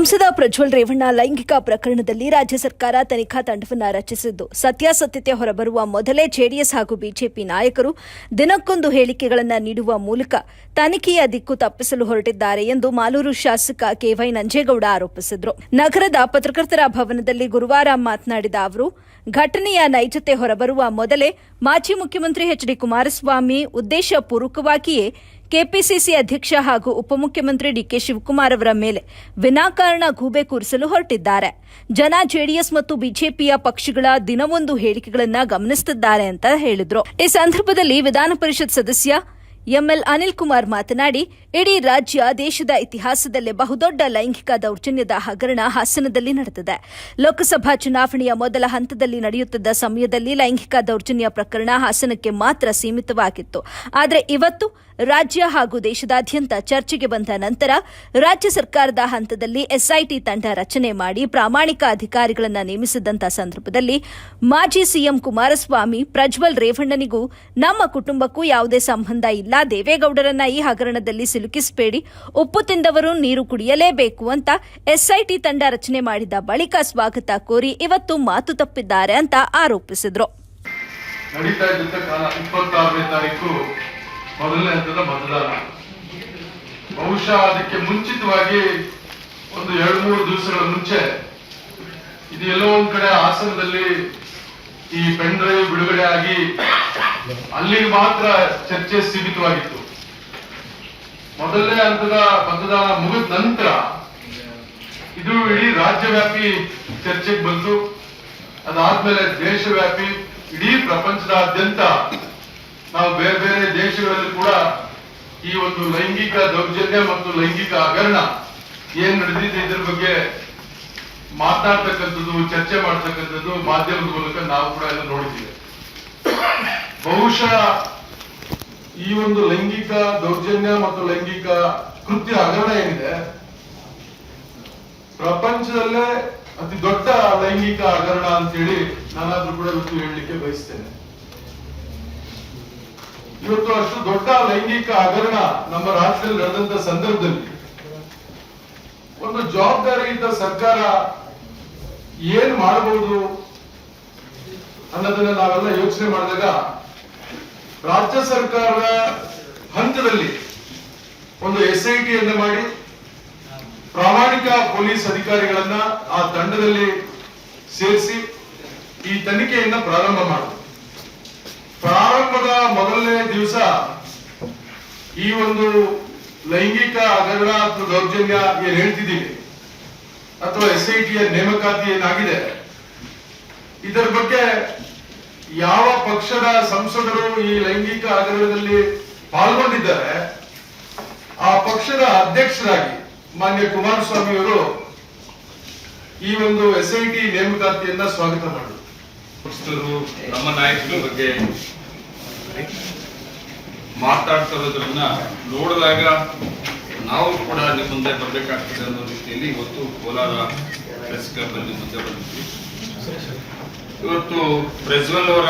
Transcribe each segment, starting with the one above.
ಸಂಸದ ಪ್ರಜ್ವಲ್ ರೇವಣ್ಣ ಲೈಂಗಿಕ ಪ್ರಕರಣದಲ್ಲಿ ರಾಜ್ಯ ಸರ್ಕಾರ ತನಿಖಾ ತಂಡವನ್ನು ರಚಿಸಿದ್ದು, ಸತ್ಯಾಸತ್ಯತೆ ಹೊರಬರುವ ಮೊದಲೇ ಜೆಡಿಎಸ್ ಹಾಗೂ ಬಿಜೆಪಿ ನಾಯಕರು ದಿನಕ್ಕೊಂದು ಹೇಳಿಕೆಗಳನ್ನು ನೀಡುವ ಮೂಲಕ ತನಿಖೆಯ ದಿಕ್ಕು ತಪ್ಪಿಸಲು ಹೊರಟಿದ್ದಾರೆ ಎಂದು ಮಾಲೂರು ಶಾಸಕ ಕೆವೈ ನಂಜೇಗೌಡ ಆರೋಪಿಸಿದರು. ನಗರದ ಪತ್ರಕರ್ತರ ಭವನದಲ್ಲಿ ಗುರುವಾರ ಮಾತನಾಡಿದ ಅವರು, ಘಟನೆಯ ನೈಜತೆ ಹೊರಬರುವ ಮೊದಲೇ ಮಾಜಿ ಮುಖ್ಯಮಂತ್ರಿ ಎಚ್.ಡಿ. ಕುಮಾರಸ್ವಾಮಿ ಉದ್ದೇಶಪೂರ್ವಕವಾಗಿಯೇ ಕೆಪಿಸಿಸಿ ಅಧ್ಯಕ್ಷ ಹಾಗೂ ಉಪಮುಖ್ಯಮಂತ್ರಿ ಡಿಕೆ ಶಿವಕುಮಾರ್ ಅವರ ಮೇಲೆ ವಿನಾಕಾರಣ ಗೂಬೆ ಕೂರಿಸಲು ಹೊರಟಿದ್ದಾರೆ. ಜನ ಜೆಡಿಎಸ್ ಮತ್ತು ಬಿಜೆಪಿಯ ಪಕ್ಷಗಳ ದಿನವೊಂದು ಹೇಳಿಕೆಗಳನ್ನು ಗಮನಿಸುತ್ತಿದ್ದಾರೆ ಅಂತ ಹೇಳಿದರು. ಈ ಸಂದರ್ಭದಲ್ಲಿ ವಿಧಾನ ಪರಿಷತ್ ಸದಸ್ಯ ಎಂಎಲ್ ಅನಿಲ್ ಕುಮಾರ್ ಮಾತನಾಡಿ, ಇಡೀ ರಾಜ್ಯ ದೇಶದ ಇತಿಹಾಸದಲ್ಲೇ ಬಹುದೊಡ್ಡ ಲೈಂಗಿಕ ದೌರ್ಜನ್ಯದ ಹಗರಣ ಹಾಸನದಲ್ಲಿ ನಡೆದಿದೆ. ಲೋಕಸಭಾ ಚುನಾವಣೆಯ ಮೊದಲ ಹಂತದಲ್ಲಿ ನಡೆಯುತ್ತಿದ್ದ ಸಮಯದಲ್ಲಿ ಲೈಂಗಿಕ ದೌರ್ಜನ್ಯ ಪ್ರಕರಣ ಹಾಸನಕ್ಕೆ ಮಾತ್ರ ಸೀಮಿತವಾಗಿತ್ತು. ಆದರೆ ಇವತ್ತು ರಾಜ್ಯ ಹಾಗೂ ದೇಶದಾದ್ಯಂತ ಚರ್ಚೆಗೆ ಬಂದ ನಂತರ ರಾಜ್ಯ ಸರ್ಕಾರದ ಹಂತದಲ್ಲಿ ಎಸ್ಐಟಿ ತಂಡ ರಚನೆ ಮಾಡಿ ಪ್ರಾಮಾಣಿಕ ಅಧಿಕಾರಿಗಳನ್ನು ನೇಮಿಸಿದಂಥ ಸಂದರ್ಭದಲ್ಲಿ ಮಾಜಿ ಸಿಎಂ ಕುಮಾರಸ್ವಾಮಿ ಪ್ರಜ್ವಲ್ ರೇವಣ್ಣನಿಗೂ ನಮ್ಮ ಕುಟುಂಬಕ್ಕೂ ಯಾವುದೇ ಸಂಬಂಧ ಇಲ್ಲ, ದೇವೇಗೌಡರನ್ನ ಈ ಹಗರಣದಲ್ಲಿ ಸಿಲುಕಿಸಬೇಡಿ, ಉಪ್ಪು ತಿಂದವರು ನೀರು ಕುಡಿಯಲೇಬೇಕು ಅಂತ ಎಸ್ಐಟಿ ತಂಡ ರಚನೆ ಮಾಡಿದ ಬಳಿಕ ಸ್ವಾಗತ ಕೋರಿ ಇವತ್ತು ಮಾತು ತಪ್ಪಿದ್ದಾರೆ ಅಂತ ಆರೋಪಿಸಿದರು. ಮೊದಲನೇ ಹಂತದ ಮತದಾನ ಬಹುಶಃ ಅದಕ್ಕೆ ಮುಂಚಿತವಾಗಿ ಒಂದು 2-3 ದಿವಸಗಳ ಮುಂಚೆ ಇದು ಎಲ್ಲೋ ಒಂದ್ ಕಡೆ ಹಾಸನದಲ್ಲಿ ಈ ಪೆನ್ ಡ್ರೈವ್ ಬಿಡುಗಡೆ ಆಗಿ ಅಲ್ಲಿಗೆ ಮಾತ್ರ ಚರ್ಚೆ ಸೀಮಿತವಾಗಿತ್ತು. ಮೊದಲನೇ ಹಂತದ ಮತದಾನ ಮುಗಿದ ನಂತರ ಇದು ಇಡೀ ರಾಜ್ಯವ್ಯಾಪಿ ಚರ್ಚೆಗೆ ಬಂತು. ಅದಾದ್ಮೇಲೆ ದೇಶವ್ಯಾಪಿ ಇಡೀ ಪ್ರಪಂಚದಾದ್ಯಂತ ನಾವು ಬೇರೆ ಬೇರೆ ದೇಶಗಳಲ್ಲಿ ಕೂಡ ಈ ಒಂದು ಲೈಂಗಿಕ ದೌರ್ಜನ್ಯ ಮತ್ತು ಲೈಂಗಿಕ ಹಗರಣ ಏನ್ ನಡೆದಿದೆ ಇದ್ರ ಬಗ್ಗೆ ಮಾತನಾಡ್ತಕ್ಕಂಥದ್ದು, ಚರ್ಚೆ ಮಾಡ್ತಕ್ಕಂಥದ್ದು ಮಾಧ್ಯಮದ ಮೂಲಕ ನಾವು ಕೂಡ ಎಲ್ಲ ನೋಡಿದ್ದೀವಿ. ಬಹುಶಃ ಈ ಒಂದು ಲೈಂಗಿಕ ದೌರ್ಜನ್ಯ ಮತ್ತು ಲೈಂಗಿಕ ಕೃತ್ಯ ಹಗರಣ ಏನಿದೆ ಪ್ರಪಂಚದಲ್ಲೇ ಅತಿ ದೊಡ್ಡ ಲೈಂಗಿಕ ಹಗರಣ ಅಂತೇಳಿ ನಾನಾದ್ರೂ ಕೂಡ ಇವತ್ತು ಹೇಳಲಿಕ್ಕೆ ಬಯಸ್ತೇನೆ. ಇವತ್ತು ಅಷ್ಟು ದೊಡ್ಡ ಲೈಂಗಿಕ ಹಗರಣ ನಮ್ಮ ರಾಜ್ಯದಲ್ಲಿ ನಡೆದಂತ ಸಂದರ್ಭದಲ್ಲಿ ಒಂದು ಜವಾಬ್ದಾರಿಯುತ ಸರ್ಕಾರ ಏನ್ ಮಾಡಬಹುದು ಅನ್ನೋದನ್ನ ನಾವೆಲ್ಲ ಯೋಚನೆ ಮಾಡಿದಾಗ ರಾಜ್ಯ ಸರ್ಕಾರದ ಹಂತದಲ್ಲಿ ಒಂದು ಎಸ್ಐಟಿಯನ್ನ ಮಾಡಿ ಪ್ರಾಮಾಣಿಕ ಪೊಲೀಸ್ ಅಧಿಕಾರಿಗಳನ್ನ ಆ ತಂಡದಲ್ಲಿ ಸೇರಿಸಿ ಈ ತನಿಖೆಯನ್ನ ಪ್ರಾರಂಭ ಮಾಡಿದ್ರು. ಪ್ರಾರಂಭದ ಮೊದಲನೇ ದಿವಸ ಈ ಒಂದು ಲೈಂಗಿಕ ಹಗರಣ ಅಥವಾ ದೌರ್ಜನ್ಯ ಏನ್ ಹೇಳ್ತಿದ್ದೀವಿ ಅಥವಾ ಎಸ್ಐಟಿಯ ನೇಮಕಾತಿ ಏನಾಗಿದೆ ಇದರ ಬಗ್ಗೆ ಯಾವ ಪಕ್ಷದ ಸಂಸದರು ಈ ಲೈಂಗಿಕ ಹಗರಣದಲ್ಲಿ ಪಾಲ್ಗೊಂಡಿದ್ದಾರೆ ಆ ಪಕ್ಷದ ಅಧ್ಯಕ್ಷರಾಗಿ ಮಾನ್ಯ ಕುಮಾರಸ್ವಾಮಿ ಅವರು ಈ ಒಂದು ಎಸ್ಐಟಿ ನೇಮಕಾತಿಯನ್ನ ಸ್ವಾಗತ ಮಾಡಿದರು. ಪಕ್ಷದರು ನಮ್ಮ ನಾಯಕರ ಬಗ್ಗೆ ಮಾತಾಡ್ತಿರೋದ್ರನ್ನ ನೋಡಿದಾಗ ನಾವು ಕೂಡ ನಿಮ್ಮ ಮುಂದೆ ಬರಬೇಕಾಗ್ತದೆ ಅನ್ನೋ ರೀತಿಯಲ್ಲಿ ಇವತ್ತು ಕೋಲಾರ ಪ್ರೆಸ್ ಕ್ಲಬ್ ಅಲ್ಲಿ ಮುಂದೆ ಬಂದಿದ್ವಿ. ಇವತ್ತು ಪ್ರಜ್ವಲ್ ಅವರ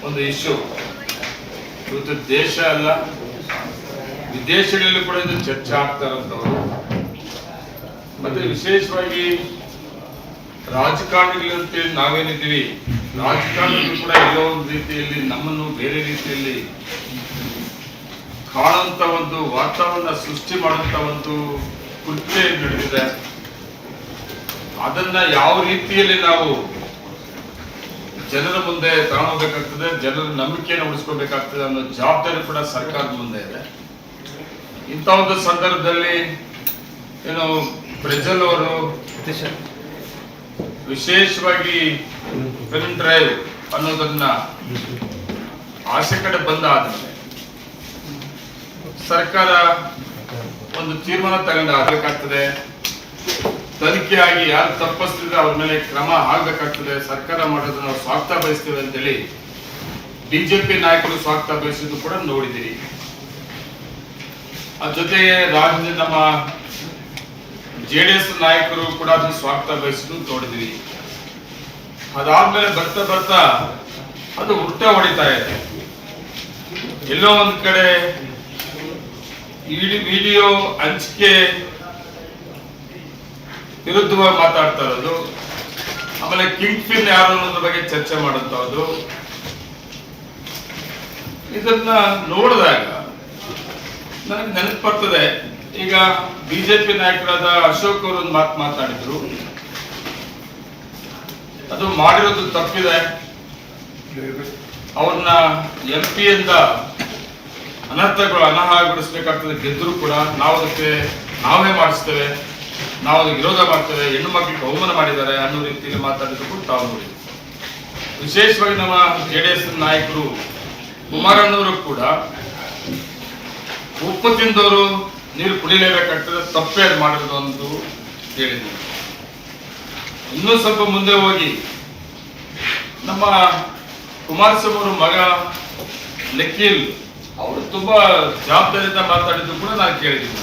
ಒಂದು ಇಶ್ಯೂ ಇವತ್ತು ದೇಶ ಅಲ್ಲ ವಿದೇಶಗಳಲ್ಲಿ ಕೂಡ ಇದು ಚರ್ಚೆ ಆಗ್ತಾ ಇರೋಂಥವ್ರು. ಮತ್ತೆ ವಿಶೇಷವಾಗಿ ರಾಜಕಾರಣಿಗಳಂತೇಳಿ ನಾವೇನಿದ್ದೀವಿ, ರಾಜಕಾರಣಿಗಳು ಕೂಡ ಎಲ್ಲೋ ಒಂದು ರೀತಿಯಲ್ಲಿ ನಮ್ಮನ್ನು ಬೇರೆ ರೀತಿಯಲ್ಲಿ ಕಾಣುವಂತ ಒಂದು ವಾತಾವರಣ ಸೃಷ್ಟಿ ಮಾಡುವಂತ ಒಂದು ಕೃತ್ಯ ನಡೆದಿದೆ. ಅದನ್ನ ಯಾವ ರೀತಿಯಲ್ಲಿ ನಾವು ಜನರ ಮುಂದೆ ತಗೊಳ್ಬೇಕಾಗ್ತದೆ, ಜನರ ನಂಬಿಕೆಯನ್ನು ಉಳಿಸ್ಕೋಬೇಕಾಗ್ತದೆ ಅನ್ನೋ ಜವಾಬ್ದಾರಿ ಕೂಡ ಸರ್ಕಾರದ ಮುಂದೆ ಇದೆ. ಇಂಥ ಒಂದು ಸಂದರ್ಭದಲ್ಲಿ ಏನು ಪ್ರಜ್ವಲ್ ಅವರು ವಿಶೇಷವಾಗಿ ಪೆನ್ ಡ್ರೈವ್ ಅನ್ನೋದನ್ನ ಆಸೆ ಕಡೆ ಬಂದಾದ್ರೆ ಸರ್ಕಾರ ಒಂದು ತೀರ್ಮಾನ ತಗೊಂಡಾಗಬೇಕಾಗ್ತದೆ. ತನಿಖೆಯಾಗಿ ಯಾರು ತಪ್ಪಿಸ್ತಿದ್ರೆ ಅವ್ರ ಮೇಲೆ ಕ್ರಮ ಆಗ್ಬೇಕಾಗ್ತದೆ. ಸರ್ಕಾರ ಮಾಡೋದನ್ನ ನಾವು ಸ್ವಾಗತ ಬಯಸ್ತೇವೆ ಅಂತೇಳಿ ಬಿಜೆಪಿ ನಾಯಕರು ಸ್ವಾಗತ ಬಯಸಿದ್ದು ಕೂಡ ನೋಡಿದ್ದೀರಿ. ಅದ್ರ ಜೊತೆಗೆ ರಾಜ್ಯದ ನಮ್ಮ ಜೆಡಿಎಸ್ ನಾಯಕರು ಕೂಡ ಅದನ್ನು ಸ್ವಾಗತ ಬಯಸಿದ್ದು ನೋಡಿದ್ವಿ. ಅದಾದ್ಮೇಲೆ ಬರ್ತಾ ಬರ್ತಾ ಅದು ಉಲ್ಟಾ ಹೊಡಿತಾ ಇದೆ. ಎಲ್ಲೋ ಒಂದ್ ಕಡೆ ವಿಡಿಯೋ ಹಂಚಿಕೆ ವಿರುದ್ಧವಾಗಿ ಮಾತಾಡ್ತಾ ಇರೋದು, ಆಮೇಲೆ ಕಿಂಗ್ ಫಿನ್ ಯಾರು ಅನ್ನೋದ್ರ ಬಗ್ಗೆ ಚರ್ಚೆ ಮಾಡುವಂತಹದ್ದು. ಇದನ್ನ ನೋಡಿದಾಗ ನನಗೆ ನೆನಪು ಬರ್ತದೆ, ಈಗ ಬಿಜೆಪಿ ನಾಯಕರಾದ ಅಶೋಕ್ ಅವರು ಒಂದು ಮಾತು ಮಾತಾಡಿದ್ರು, ಅದು ಮಾಡಿರೋದು ತಪ್ಪಿದೆ, ಅವ್ರನ್ನ MP ಇಂದ ಅನರ್ಹಗೊಳಿಸ್ಬೇಕಾಗ್ತದೆ, ಗೆದ್ದರೂ ಕೂಡ ನಾವು ಅದಕ್ಕೆ ನಾವೇ ಮಾಡಿಸ್ತೇವೆ, ನಾವು ಅದಕ್ಕೆ ವಿರೋಧ ಮಾಡ್ತೇವೆ, ಹೆಣ್ಣು ಮಕ್ಕಳಿಗೆ ಅವಮಾನ ಮಾಡಿದ್ದಾರೆ ಅನ್ನೋ ರೀತಿಯಲ್ಲಿ ಮಾತಾಡಿದ್ರು ಕೂಡ ತಾವು ನೋಡಿದ್ವಿ. ವಿಶೇಷವಾಗಿ ನಮ್ಮ JDS ನಾಯಕರು ಕುಮಾರಣ್ಣವರು ಕೂಡ ಉಪ್ಪು ತಿಂದವರು ನೀರು ಕುಡಿಲೇಬೇಕಾಗ್ತದೆ, ತಪ್ಪೇ ಅದು ಮಾಡಿರೋದು ಅಂತ ಹೇಳಿದ್ರು. ಇನ್ನೂ ಸ್ವಲ್ಪ ಮುಂದೆ ಹೋಗಿ ನಮ್ಮ ಕುಮಾರಸ್ವಾಮಿ ಅವರ ಮಗ ನಿಖಿಲ್ ಅವರು ತುಂಬಾ ಜವಾಬ್ದಾರಿಯಿಂದ ಮಾತಾಡಿದ್ರು ಕೂಡ ನಾನು ಕೇಳಿದ್ದೀನಿ.